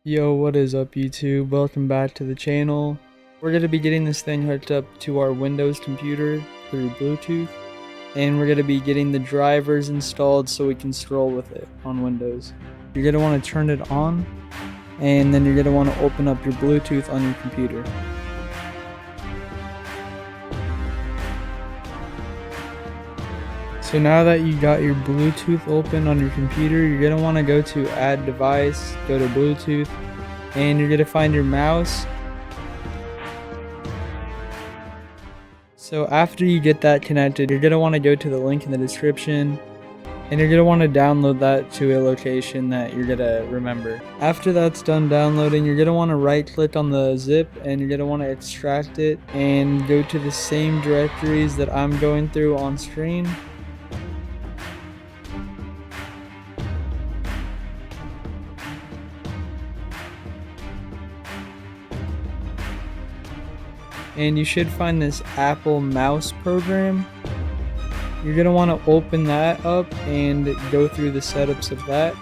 Yo, what is up YouTube? Welcome back to the channel. We're going to be getting this thing hooked up to our Windows computer through Bluetooth, and we're going to be getting the drivers installed so we can scroll with it on Windows. You're going to want to turn it on, and then you're going to want to open up your Bluetooth on your computer. So now that you got your Bluetooth open on your computer, you're going to want to go to add device, go to Bluetooth, and you're going to find your mouse. So after you get that connected, you're going to want to go to the link in the description, and you're going to want to download that to a location that you're going to remember. After that's done downloading, you're going to want to right click on the zip, and you're going to want to extract it and go to the same directories that I'm going through on screen. And you should find this Apple Mouse program. You're going to want to open that up and go through the setups of that.